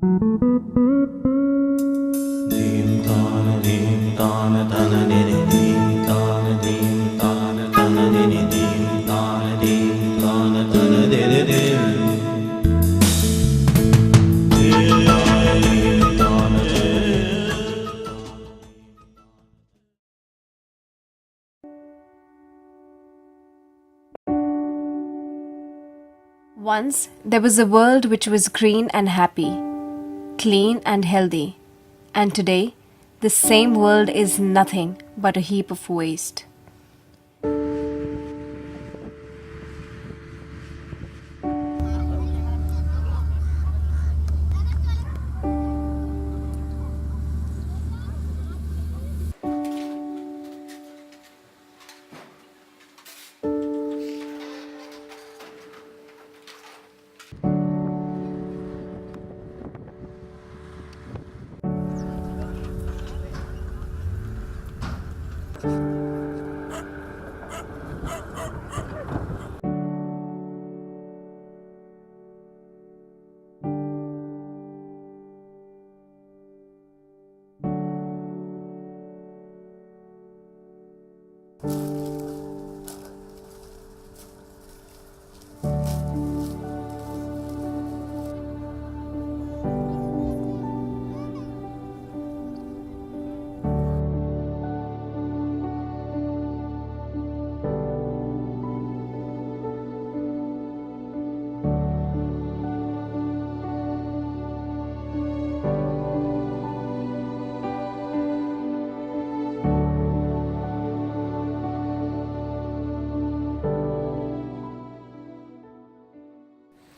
Once there was a world which was green and happy, clean and healthy, and today the same world is nothing but a heap of waste.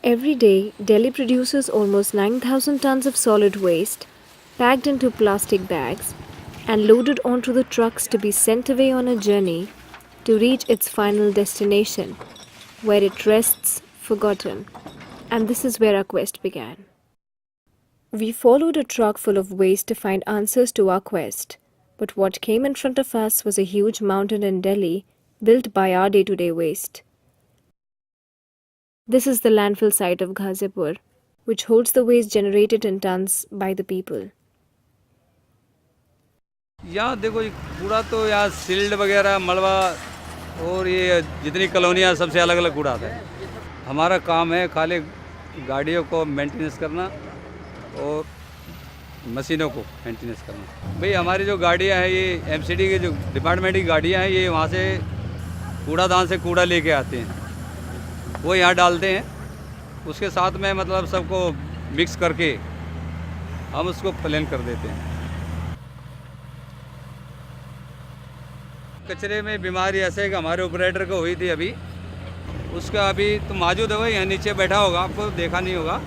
Every day, Delhi produces almost 9,000 tons of solid waste packed into plastic bags and loaded onto the trucks to be sent away on a journey to reach its final destination, where it rests forgotten. And this is where our quest began. We followed a truck full of waste to find answers to our quest, but what came in front of us was a huge mountain in Delhi built by our day-to-day waste. This is the landfill site of Ghazipur, which holds the waste generated in tons by the people. यहाँ देखो कूड़ा तो यहाँ sealed वगैरह मलबा और ये जितनी कॉलोनियाँ सबसे अलग अलग कूड़ा आता है। हमारा काम है खाली गाड़ियों को मेंटेनेंस करना और मशीनों को मेंटेनेंस करना। भाई हमारी जो गाड़ियाँ हैं ये एमसीडी के जो डिपार्टमेंट की गाड़ियाँ हैं ये वहाँ से कूड़ादान से कूड़ा लेके आते हैं, वो यहाँ डालते हैं, उसके साथ में मतलब सबको मिक्स करके हम उसको प्लेन कर देते हैं। कचरे में बीमारी ऐसे कि हमारे ऑपरेटर को हुई थी अभी, उसका अभी तो मौजूद है, यहाँ नीचे बैठा होगा, आपको देखा नहीं होगा,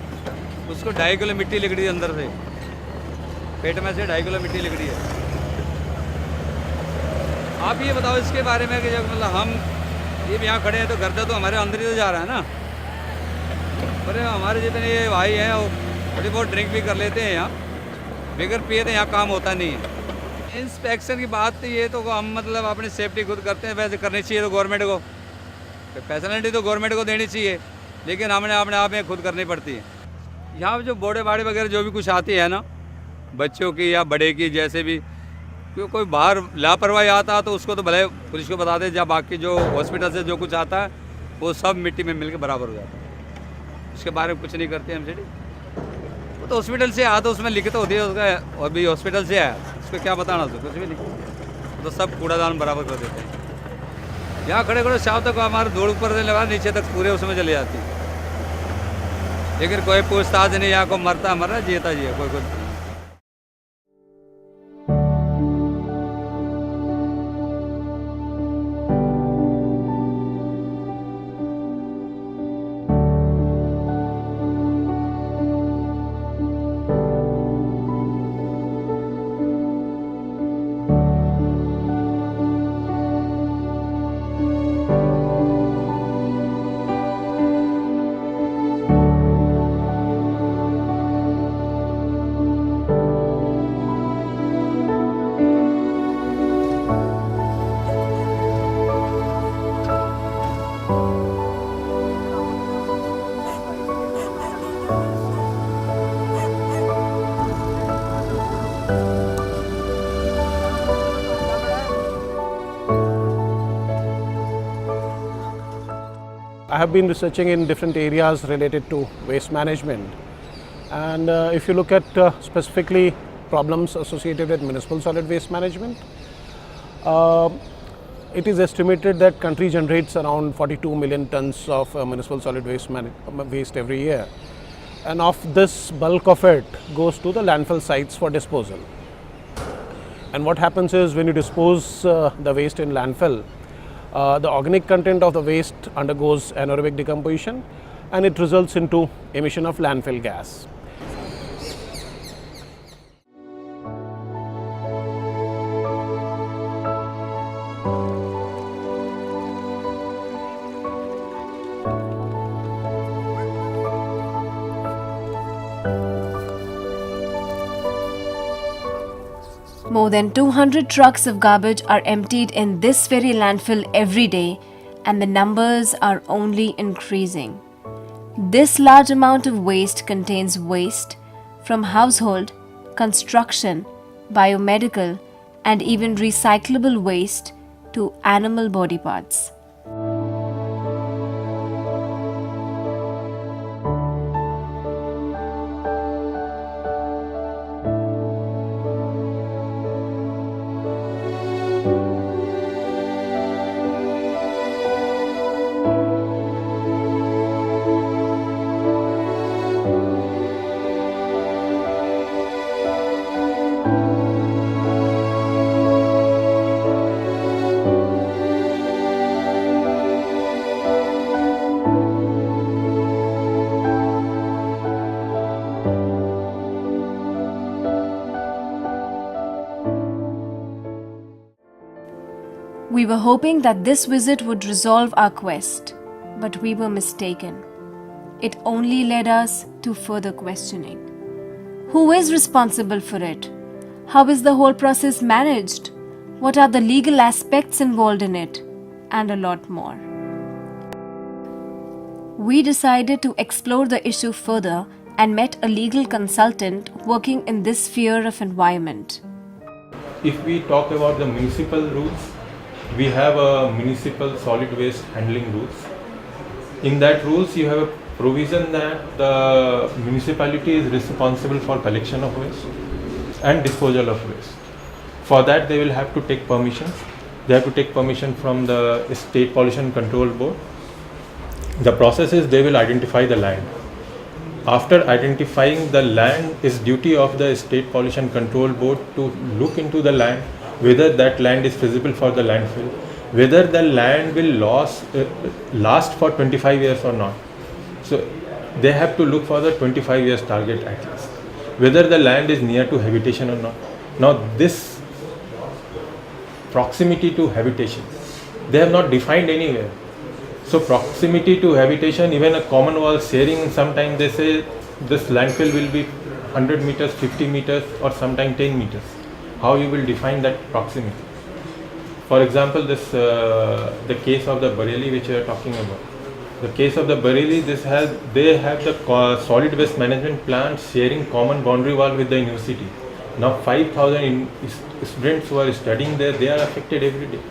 उसको 2.5 किलो मिट्टी लिख रही है अंदर से, पेट में से 2.5 किलो मिट्टी लिख रही है। आप ये बताओ इसके बारे में कि जब मतलब हम ये यहाँ खड़े हैं तो घर तो हमारे अंदर ही तो जा रहा है ना, पर हमारे जितने ये भाई हैं वो थोड़ी बहुत ड्रिंक भी कर लेते हैं, यहाँ बगैर पिए तो यहाँ काम होता नहीं है। इंस्पेक्शन की बात ये तो हम मतलब अपनी सेफ्टी खुद करते हैं, वैसे करनी चाहिए तो गवर्नमेंट को, फैसिलिटी तो गवर्नमेंट को देनी चाहिए, लेकिन हमने अपने आप में खुद करनी पड़ती है। यहाँ जो बोड़े बाड़े वगैरह जो भी कुछ आती है ना, बच्चों की या बड़े की, जैसे भी क्यों कोई बाहर लापरवाही आता तो उसको तो भले पुलिस को बता दे, या बाकी जो हॉस्पिटल से जो कुछ आता है वो सब मिट्टी में मिलकर बराबर हो जाता है, उसके बारे में कुछ नहीं करते एमसीडी। वो तो हॉस्पिटल से आया तो उसमें लिखित होती है उसका, और भी हॉस्पिटल से आया उसको क्या बताना, उसको कुछ भी नहीं, तो सब कूड़ादान बराबर कर देते हैं। यहाँ खड़े खड़े शाम तक हमारे धूल ऊपर से लगा नीचे तक पूरे उसमें चले जाती है, लेकिन कोई पूछताछ नहीं, यहाँ को मरता मरा जीता जिए कोई कुछ। I have been researching in different areas related to waste management, and if you look at specifically problems associated with municipal solid waste management, uh, it is estimated that country generates around 42 million tons of municipal solid waste every year, and of this, bulk of it goes to the landfill sites for disposal. And what happens is, when you dispose the waste in landfill, the organic content of the waste undergoes anaerobic decomposition, and it results into emission of landfill gas. More than 200 trucks of garbage are emptied in this very landfill every day, and the numbers are only increasing. This large amount of waste contains waste from household, construction, biomedical, and even recyclable waste to animal body parts. We were hoping that this visit would resolve our quest, but we were mistaken. It only led us to further questioning. Who is responsible for it? How is the whole process managed? What are the legal aspects involved in it? And a lot more. We decided to explore the issue further and met a legal consultant working in this sphere of environment. If we talk about the municipal rules, we have a municipal solid waste handling rules. In that rules, you have a provision that the municipality is responsible for collection of waste and disposal of waste. For that, they will have to take permissions. They have to take permission from the State Pollution Control Board. The process is they will identify the land. After identifying the land, is duty of the State Pollution Control Board to look into the land, whether that land is feasible for the landfill, whether the land will last for 25 years or not. So they have to look for the 25 years target at least, whether the land is near to habitation or not. Now this proximity to habitation, they have not defined anywhere. So proximity to habitation, even a common wall sharing, sometimes they say this landfill will be 100 meters, 50 meters or sometimes 10 meters. How you will define that proximity? For example, the case of the Bareilly which we are talking about. The case of the Bareilly, they have the solid waste management plant sharing common boundary wall with the university. Now 5,000 students who are studying there, they are affected every day.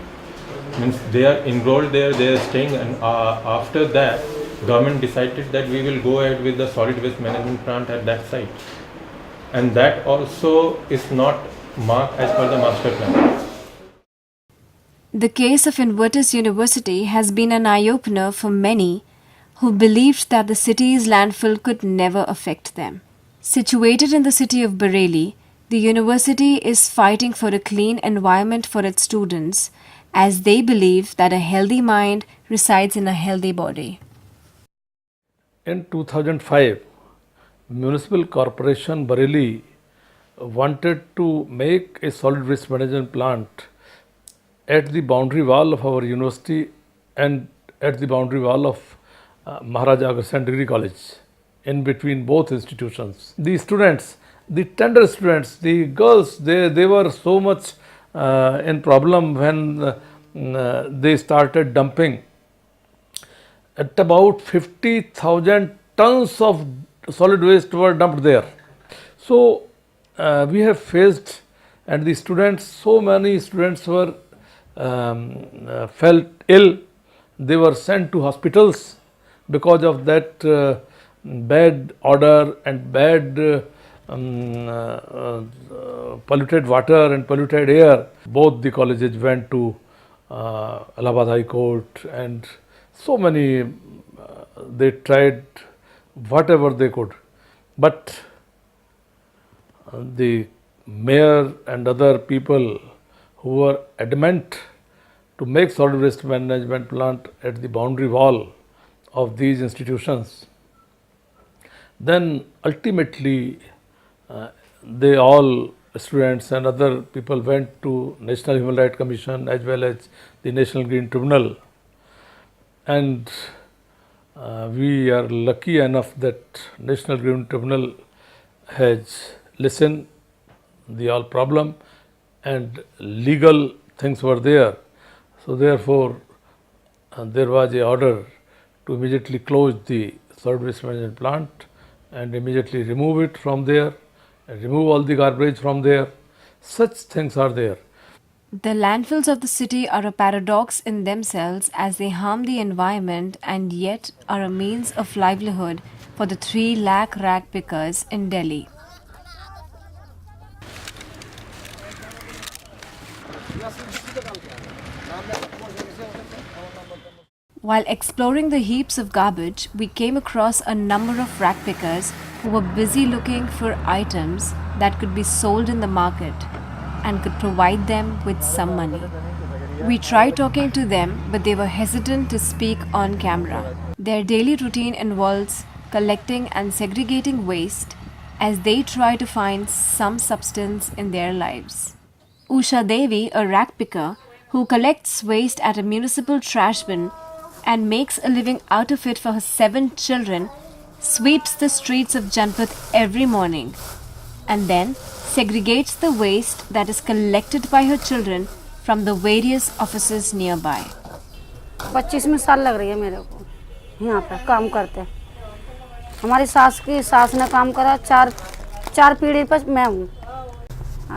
Means they are enrolled there, they are staying, and after that, government decided that we will go ahead with the solid waste management plant at that site, and that also is not marked as per the master plan. The case of Invictus University has been an eye-opener for many who believed that the city's landfill could never affect them. Situated in the city of Bareilly, the university is fighting for a clean environment for its students, as they believe that a healthy mind resides in a healthy body. In 2005, Municipal Corporation Bareilly wanted to make a solid waste management plant at the boundary wall of our university and at the boundary wall of Maharaja Agastyan Degree College, in between both institutions. The students, the tender students, the girls, they were so much in problem when they started dumping. At about 50,000 tons of solid waste were dumped there. So we have faced, and the students, so many students were felt ill. They were sent to hospitals because of that bad odor and bad polluted water and polluted air, both the colleges went to Allahabad High Court, and so many they tried whatever they could, but the mayor and other people who were adamant to make solid waste management plant at the boundary wall of these institutions, then ultimately they all students and other people went to National Human Rights Commission as well as the National Green Tribunal, and we are lucky enough that National Green Tribunal has listened the all problem and legal things were there. So therefore there was a order to immediately close the solid waste management plant and immediately remove it from there and remove all the garbage from there. Such things are there. The landfills of the city are a paradox in themselves as they harm the environment and yet are a means of livelihood for the 3 lakh rag pickers in Delhi. While exploring the heaps of garbage, we came across a number of rag pickers who were busy looking for items that could be sold in the market and could provide them with some money. We tried talking to them, but they were hesitant to speak on camera. Their daily routine involves collecting and segregating waste as they try to find some substance in their lives. Usha Devi, a rag picker who collects waste at a municipal trash bin and makes a living out of it for her 7 children, sweeps the streets of Janpat every morning and then segregates the waste that is collected by her children from the various offices nearby. 25 साल लग रही है मेरे को यहाँ पे काम करते। हमारी सास ने काम करा, चार पीढ़ी पर मैं हूँ।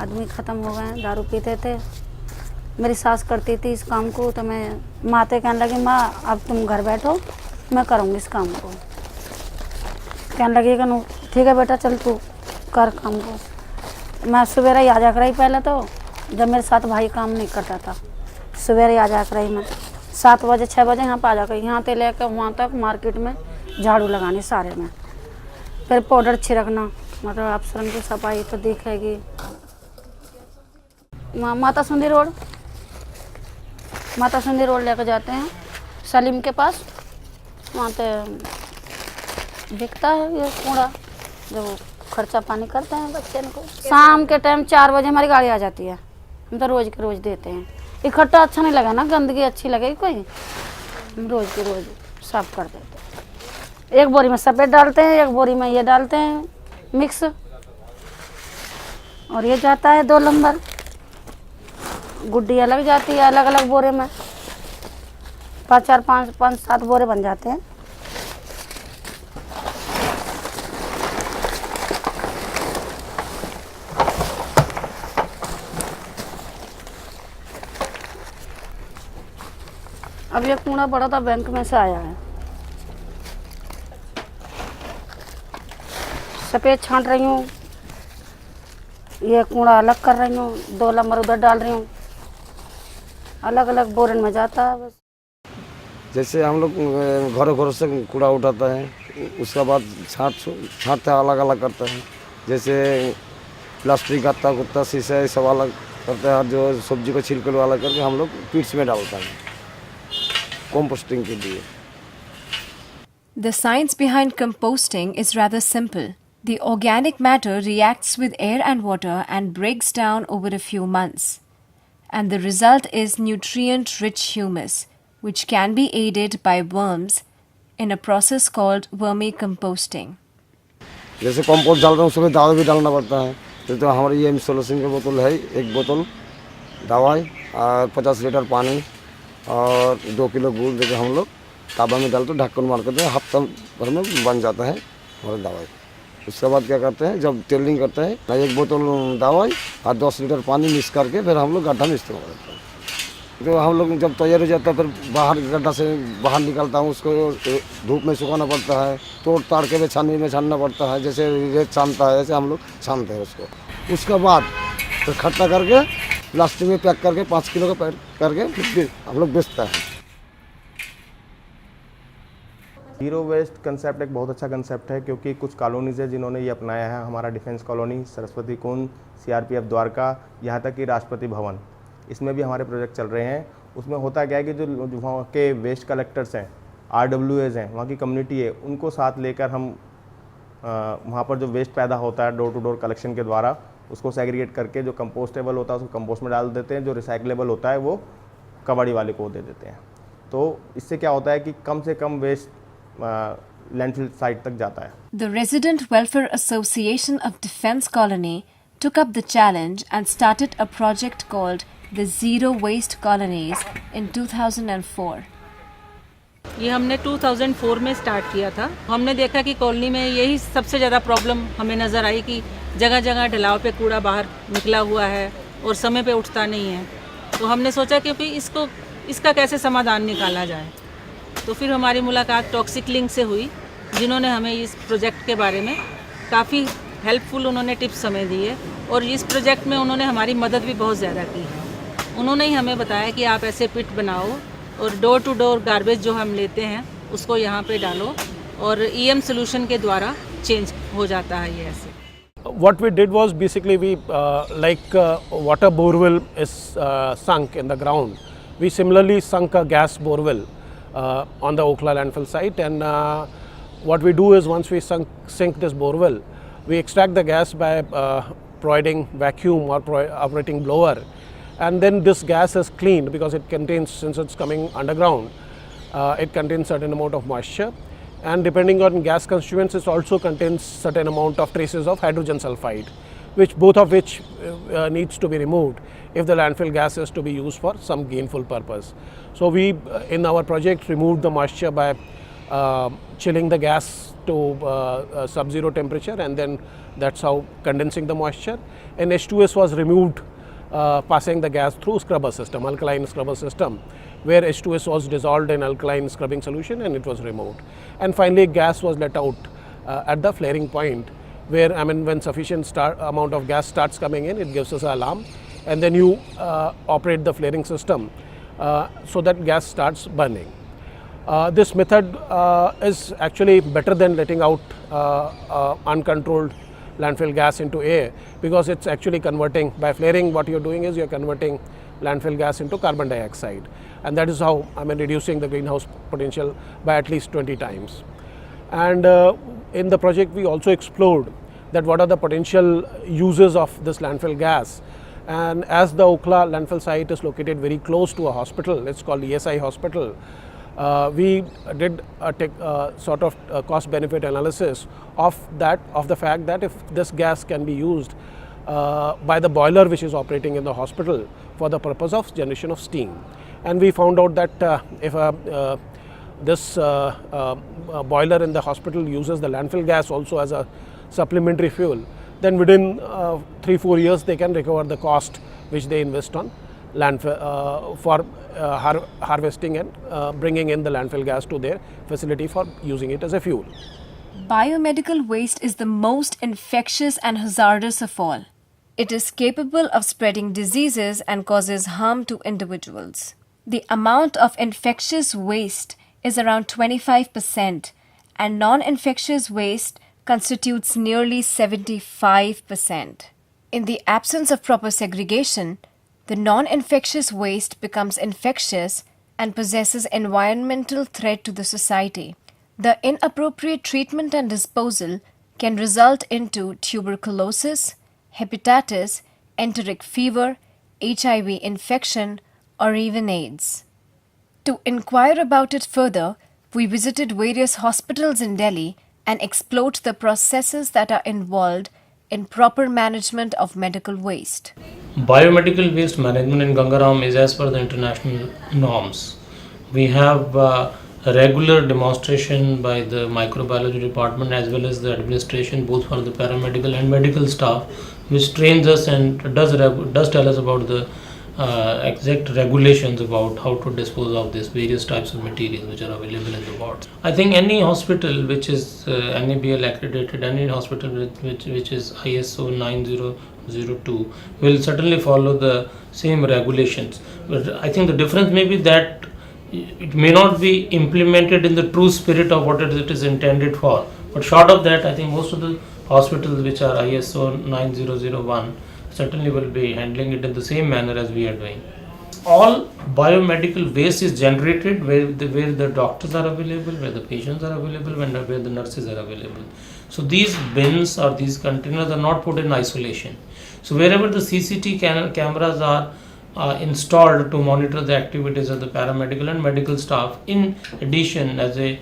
आदमी ख़त्म हो गए हैं, दारू पीते थे। मेरी सास करती थी इस काम को, तो मैं माते कहने लगी, माँ अब तुम घर बैठो, मैं करूँगी इस काम को। कहने लगी कि ठीक है बेटा, चल तू कर काम को। मैं सवेरे ही आ जा कर रही, पहले तो जब मेरे साथ भाई काम नहीं करता था, सवेरे आ जा कर रही मैं 7 बजे 6 बजे यहाँ पर आ जा कर, यहाँ से लेकर वहाँ तक मार्केट में झाड़ू लगानी सारे में, फिर पाउडर छिड़कना, मतलब अफसरन की सफाई तो दिखेगी। माता सुंदी रोड लेकर जाते हैं सलीम के पास, वहाँ पे बिकता है ये कूड़ा, जब वो खर्चा पानी करते हैं बच्चे को। शाम के टाइम 4 बजे हमारी गाड़ी आ जाती है, हम तो रोज़ के रोज़ देते हैं। इकट्ठा अच्छा नहीं लगा ना, गंदगी अच्छी लगेगी कोई, हम रोज़ के रोज़ साफ कर देते हैं। एक बोरी में सफ़ेद डालते हैं, एक बोरी में ये डालते हैं मिक्स, और ये जाता है 2 नंबर। गुड्डी अलग जाती है, अलग अलग बोरे में 5-7 बोरे बन जाते हैं। अब ये कूड़ा बड़ा था, बैंक में से आया है। सफ़ेद छांट रही हूँ, ये कूड़ा अलग कर रही हूँ, 2 नंबर उधर डाल रही हूँ, अलग अलग बोरन में जाता है बस। जैसे हम लोग घरों से कूड़ा उठाता है, उसके बाद छाँटते अलग अलग करते हैं। जैसे प्लास्टिक गत्ता कुत्ता शीशा ये सब अलग करते हैं, और जो सब्जी को छिलके वाला करके हम लोग पिट्स में डालता है कंपोस्टिंग के लिए। The science behind composting is rather simple. The organic matter reacts with air and water and breaks down over a few months. And the result is nutrient-rich humus, which can be aided by worms in a process called vermicomposting. जैसे compost डाल रहे हैं उसमें दवा भी डालना पड़ता है। तो हमारी ये सोल्यूशन की बोतल है, 1 बोतल दवाई और 50 लीटर पानी और 2 किलो गुड़ देकर हम लोग ताबा में डालते ढक्कन मार करते हैं, हफ्ता भर में बन जाता है हमारी दवाई। उसके बाद क्या करते हैं, जब टेलिंग करते हैं 1 बोतल दवाई और 10 लीटर पानी मिक्स करके फिर हम लोग गड्ढा में इस्तेमाल करते हैं। तो हम लोग जब तैयार हो जाता है फिर बाहर गड्ढा से बाहर निकलता हूँ, उसको धूप में सुखाना पड़ता है, तोड़ ताड़ के छाननी में छानना पड़ता है, जैसे रेत छानता है ऐसे हम लोग छानते हैं उसको। उसके बाद फिर खट्टा करके प्लास्टिक में पैक करके 5 किलो का पैक करके फिर हम लोग बेचते हैं। जीरो वेस्ट कंसेप्ट एक बहुत अच्छा कंसेप्ट है, क्योंकि कुछ कॉलोनीज़ है जिन्होंने ये अपनाया है। हमारा डिफेंस कॉलोनी, सरस्वती कुंज, सीआरपीएफ द्वारका, यहाँ तक कि राष्ट्रपति भवन, इसमें भी हमारे प्रोजेक्ट चल रहे हैं। उसमें होता क्या है कि जो वहाँ के वेस्ट कलेक्टर्स हैं, RWAs हैं, वहाँ की कम्युनिटी है, उनको साथ लेकर हम वहाँ पर जो वेस्ट पैदा होता है डोर टू डोर कलेक्शन के द्वारा उसको सेग्रीगेट करके जो कंपोस्टेबल होता है उसको कंपोस्ट में डाल देते हैं, जो रिसाइकलेबल होता है वो कबाड़ी वाले को दे देते हैं। तो इससे क्या होता है कि कम से कम वेस्ट लैंडफिल साइट तक जाता है। The Resident Welfare Association of Defence Colony took up the challenge and started a project called the Zero Waste Colonies in 2004. ये हमने 2004 में स्टार्ट किया था। हमने देखा कि कॉलोनी में यही सबसे ज़्यादा प्रॉब्लम हमें नज़र आई कि जगह जगह ढलाव पे कूड़ा बाहर निकला हुआ है और समय पे उठता नहीं है। तो हमने सोचा कि इसका कैसे समाधान निकाला जाए। तो फिर हमारी मुलाकात टॉक्सिक लिंक से हुई, जिन्होंने हमें इस प्रोजेक्ट के बारे में काफ़ी हेल्पफुल उन्होंने टिप्स हमें दिए और इस प्रोजेक्ट में उन्होंने हमारी मदद भी बहुत ज़्यादा की है। उन्होंने ही हमें बताया कि आप ऐसे पिट बनाओ और डोर टू डोर गार्बेज जो हम लेते हैं उसको यहाँ पे डालो और EM सोल्यूशन के द्वारा चेंज हो जाता है ये ऐसे। What we did was basically we water borewell is sunk in the ground. We similarly sunk a gas borewell on the Okhla landfill site, and what we do is once we sink this borewell, we extract the gas by providing vacuum or operating blower, and then this gas is cleaned because it contains, since it's coming underground, it contains certain amount of moisture, and depending on gas constituents it also contains certain amount of traces of hydrogen sulfide, both of which needs to be removed if the landfill gas is to be used for some gainful purpose. So we in our project removed the moisture by chilling the gas to sub-zero temperature, and then that's how condensing the moisture, and H2S was removed passing the gas through scrubber system, alkaline scrubber system, where H2S was dissolved in alkaline scrubbing solution and it was removed. And finally gas was let out at the flaring point, where when sufficient amount of gas starts coming in, it gives us an alarm, and then you operate the flaring system so that gas starts burning. This method is actually better than letting out uncontrolled landfill gas into air, because it's actually converting, by flaring what you're doing is you're converting landfill gas into carbon dioxide, and that is how reducing the greenhouse potential by at least 20 times. And in the project we also explored that what are the potential uses of this landfill gas, and as the Okhla landfill site is located very close to a hospital, it's called ESI hospital, we did a sort of cost benefit analysis of the fact that if this gas can be used by the boiler which is operating in the hospital for the purpose of generation of steam, and we found out that if this boiler in the hospital uses the landfill gas also as a supplementary fuel, then within 3-4 years they can recover the cost which they invest on landfill for harvesting and bringing in the landfill gas to their facility for using it as a fuel. Biomedical waste is the most infectious and hazardous of all. It is capable of spreading diseases and causes harm to individuals. The amount of infectious waste is around 25%, and non-infectious waste constitutes nearly 75%. In the absence of proper segregation, the non-infectious waste becomes infectious and possesses environmental threat to the society. The inappropriate treatment and disposal can result into tuberculosis, hepatitis, enteric fever, HIV infection, or even AIDS. To inquire about it further, we visited various hospitals in Delhi and explored the processes that are involved in proper management of medical waste. Biomedical waste management in Gangaram is as per the international norms. We have a regular demonstration by the microbiology department as well as the administration, both for the paramedical and medical staff, which trains us and does tell us about the exact regulations about how to dispose of these various types of materials which are available in the wards. I think any hospital which is NABL accredited, any hospital which is ISO 9002 will certainly follow the same regulations. But I think the difference may be that it may not be implemented in the true spirit of what it is intended for. But short of that, I think most of the hospitals which are ISO 9001 certainly will be handling it in the same manner as we are doing. All biomedical waste is generated where the doctors are available, where the patients are available, and where the nurses are available. So these bins or these containers are not put in isolation. So wherever the CCTV cameras are installed to monitor the activities of the paramedical and medical staff, in addition, as a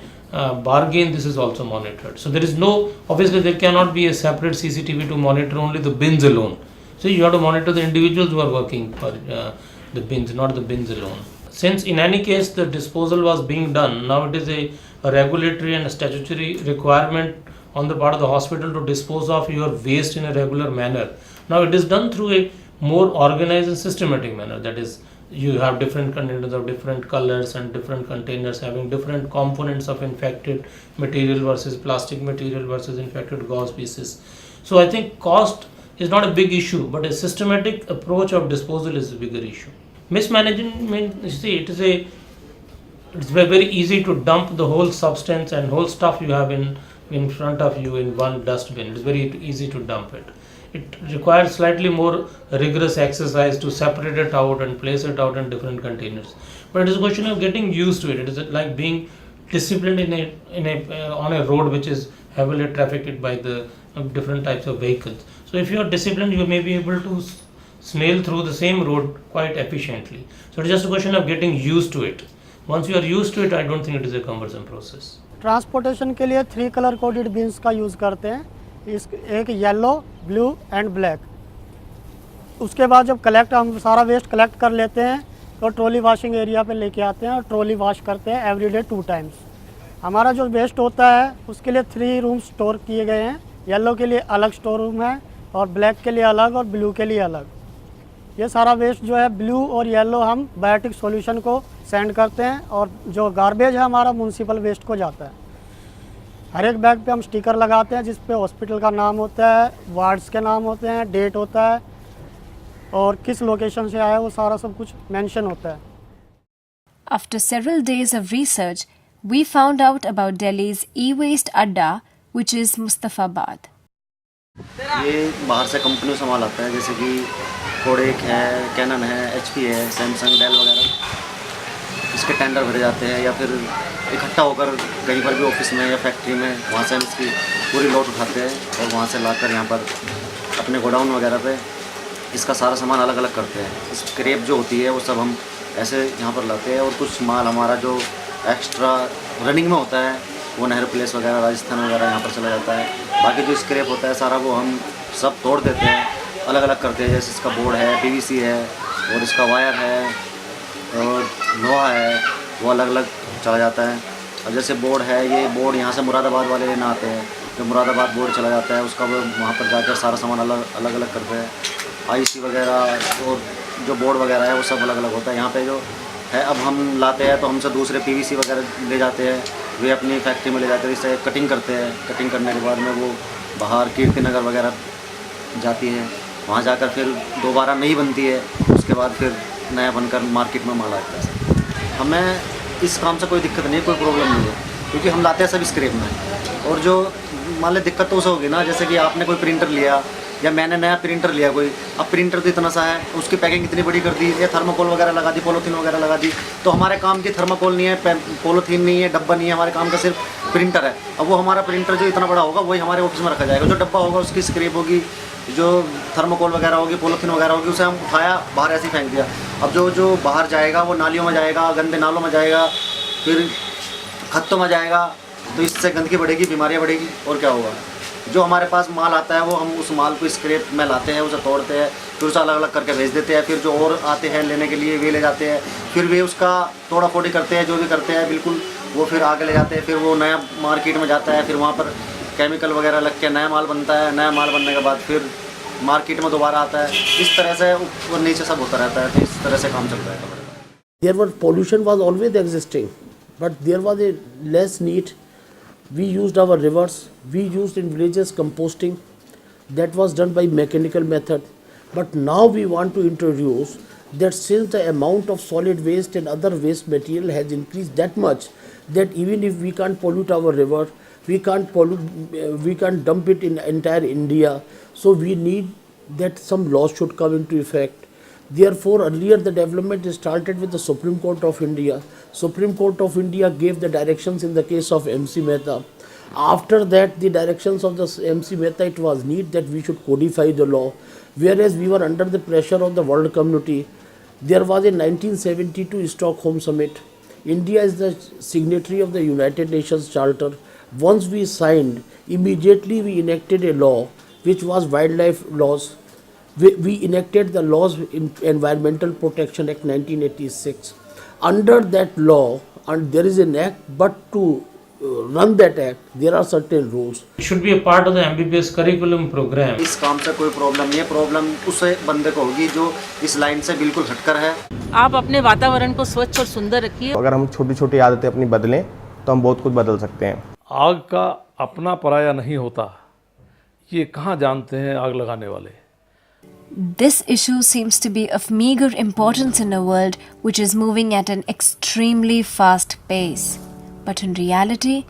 bargain, this is also monitored. So there is no, obviously there cannot be a separate CCTV to monitor only the bins alone. So you have to monitor the individuals who are working for the bins, not the bins alone. Since in any case the disposal was being done, now it is a regulatory and a statutory requirement on the part of the hospital to dispose of your waste in a regular manner. Now it is done through a more organized and systematic manner. That is, you have different containers of different colors and different containers having different components of infected material versus plastic material versus infected gauze pieces. So I think cost is not a big issue, but a systematic approach of disposal is a bigger issue. Mismanagement, you see, it's very easy to dump the whole substance and whole stuff you have in front of you in one dustbin. It's very easy to dump it. It requires slightly more rigorous exercise to separate it out and place it out in different containers. But it is a question of getting used to it. It is like being disciplined on a road which is heavily trafficked by the different types of vehicles. So if you are disciplined, you may be able to snail through the same road quite efficiently. So it's just a question of getting used to it. Once you are used to it, I don't think it is a cumbersome process. Transportation के लिए 3 colour coded beans का use करते हैं, एक yellow, blue and black. उसके बाद जब हम सारा वेस्ट कलेक्ट कर लेते हैं तो ट्रॉली वॉशिंग एरिया पे लेके आते हैं और ट्रॉली वॉश करते हैं एवरीडे 2 टाइम्स। हमारा जो वेस्ट होता है उसके लिए 3 रूम स्टोर किए गए हैं। येलो के लिए अलग स्टोर रूम है और ब्लैक के लिए अलग और ब्लू के लिए अलग। ये सारा वेस्ट जो है ब्लू और येलो हम बायोटिक सॉल्यूशन को सेंड करते हैं और जो गार्बेज है हमारा म्यूनसिपल वेस्ट को जाता है। हर एक बैग पे हम स्टिकर लगाते हैं जिस पे हॉस्पिटल का नाम होता है, वार्ड्स के नाम होते हैं, डेट होता है और किस लोकेशन से आया वो सारा सब कुछ मेंशन होता है। After several days of research, we found out about Delhi's e-waste adda, which is Mustafabad. ये बाहर से कंपनियों से माल आता है, जैसे कि कोडेक है, कैनन है, HP है, सैमसंग, डेल वगैरह। इसके टेंडर भरे जाते हैं या फिर इकट्ठा होकर कहीं पर भी ऑफिस में या फैक्ट्री में, वहाँ से हम इसकी पूरी लोड उठाते हैं और वहाँ से लाकर यहाँ पर अपने गोडाउन वगैरह पे इसका सारा सामान अलग अलग करते हैं। स्क्रैप जो होती है वो सब हम ऐसे यहाँ पर लाते हैं और कुछ माल हमारा जो एक्स्ट्रा रनिंग में होता है वो नेहरू प्लेस वगैरह, राजस्थान वगैरह यहाँ पर चला जाता है। बाकी जो स्क्रैप होता है सारा वो हम सब तोड़ देते हैं, अलग अलग करते हैं। जैसे इसका बोर्ड है, PVC है और इसका वायर है और लोहा है, वो अलग अलग चला जाता है। अब जैसे बोर्ड है, ये बोर्ड यहाँ से मुरादाबाद वाले लेना आते हैं, जो मुरादाबाद बोर्ड चला जाता है उसका वो वहाँ पर जाकर सारा सामान अलग अलग करते हैं। IC वगैरह और जो बोर्ड वगैरह है वो सब अलग अलग होता है। यहाँ पे जो है अब हम लाते हैं तो हमसे दूसरे PVC वगैरह ले जाते हैं, वे अपनी फैक्ट्री में ले जाते हैं, इससे कटिंग करते हैं। कटिंग करने के बाद में वो बाहर कीर्ति नगर वगैरह जाती है, वहाँ जाकर फिर दोबारा नई बनती है, उसके बाद फिर नया बनकर मार्केट में माल आता है। हमें इस काम से कोई दिक्कत नहीं है, कोई प्रॉब्लम नहीं है, क्योंकि हम लाते हैं सब स्क्रैप में। और जो मान ली दिक्कत तो उसे होगी ना, जैसे कि आपने कोई प्रिंटर लिया या मैंने नया प्रिंटर लिया कोई, अब प्रिंटर तो इतना सा है, उसकी पैकिंग इतनी बड़ी कर दी या थर्माकोल वगैरह लगा दी, पॉलीथीन वगैरह लगा दी, तो हमारे काम की थर्माकोल नहीं है, पॉलीथीन नहीं है, डब्बा नहीं है, हमारे काम का सिर्फ प्रिंटर है। अब वो हमारा प्रिंटर जो इतना बड़ा होगा वही हमारे ऑफिस में रखा जाएगा। जो डब्बा होगा उसकी स्क्रैप होगी, जो थर्माकोल वगैरह होगी, पॉलीथीन वगैरह होगी, उसे हम उठाया बाहर ऐसे ही फेंक दिया। अब जो बाहर जाएगा वो नालियों में जाएगा, गंदे नालों में जाएगा, फिर खत्तों में जाएगा, तो इससे गंदगी बढ़ेगी, बीमारियाँ बढ़ेगी और क्या होगा। जो हमारे पास माल आता है वो हम उस माल को स्क्रैप में लाते हैं, उसे तोड़ते हैं, फिर उसे अलग अलग करके भेज देते हैं। फिर जो और आते हैं लेने के लिए वे ले जाते हैं, फिर वे उसका तोड़ा फोड़ी करते हैं, जो भी करते हैं बिल्कुल वो फिर आगे ले जाते हैं। फिर वो नया मार्केट में जाता है, फिर वहाँ पर केमिकल वगैरह लग के नया माल बनता है। नया माल बनने के बाद फिर मार्केट में दोबारा आता है, इस तरह से ऊपर नीचे सब होता रहता है, तो इस तरह से काम चल रहा है। There was pollution was always existing, but there was a less need. We used our rivers, we used in villages composting, that was done by mechanical method. But now we want to introduce that since the amount of solid waste and other waste material has increased that much, that even if we can't pollute our river, we can't dump it in entire India. So we need that some laws should come into effect. Therefore, earlier the development started with the Supreme Court of India. Supreme Court of India gave the directions in the case of MC Mehta. After that, the directions of the MC Mehta, it was need that we should codify the law. Whereas we were under the pressure of the world community. There was a 1972 Stockholm Summit. India is the signatory of the United Nations Charter. Once we signed, immediately we enacted a law which was wildlife laws. We enacted the laws in Environmental Protection Act 1986. Under that law, and there is an act, but to run that act, there are certain rules. It should be a part of the MBBS curriculum program. इस काम से कोई problem नहीं है, problem उस बंदे को होगी जो इस लाइन से बिल्कुल हटकर है। आप अपने वातावरण को स्वच्छ और सुंदर रखिए। अगर हम छोटी छोटी आदतें अपनी बदलें तो हम बहुत कुछ बदल सकते हैं। आग का अपना पराया नहीं होता, ये कहाँ जानते हैं आग लगाने वाले। This issue seems to be of meager importance in a world which is moving at an extremely fast pace. But in reality,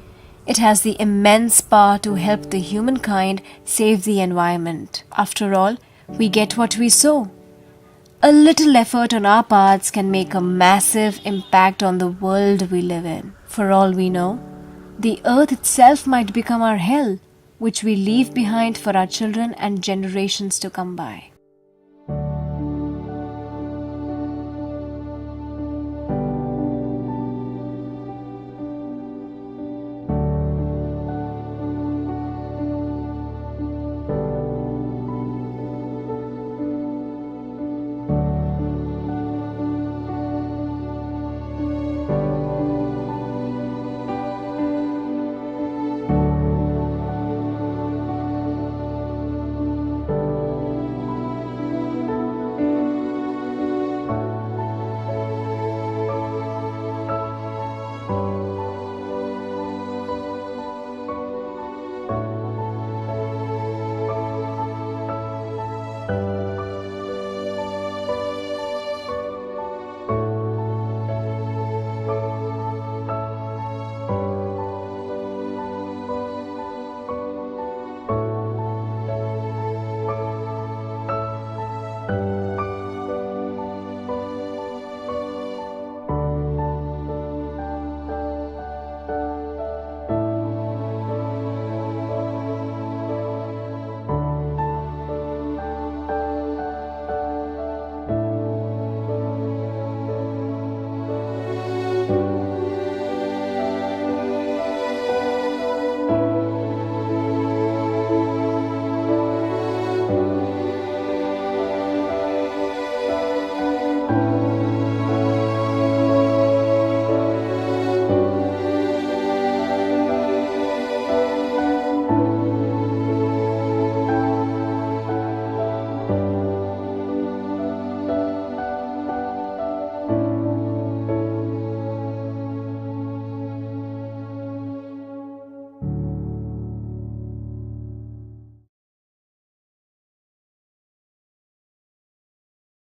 it has the immense power to help the humankind save the environment. After all, we get what we sow. A little effort on our parts can make a massive impact on the world we live in. For all we know, the earth itself might become our hell, which we leave behind for our children and generations to come by.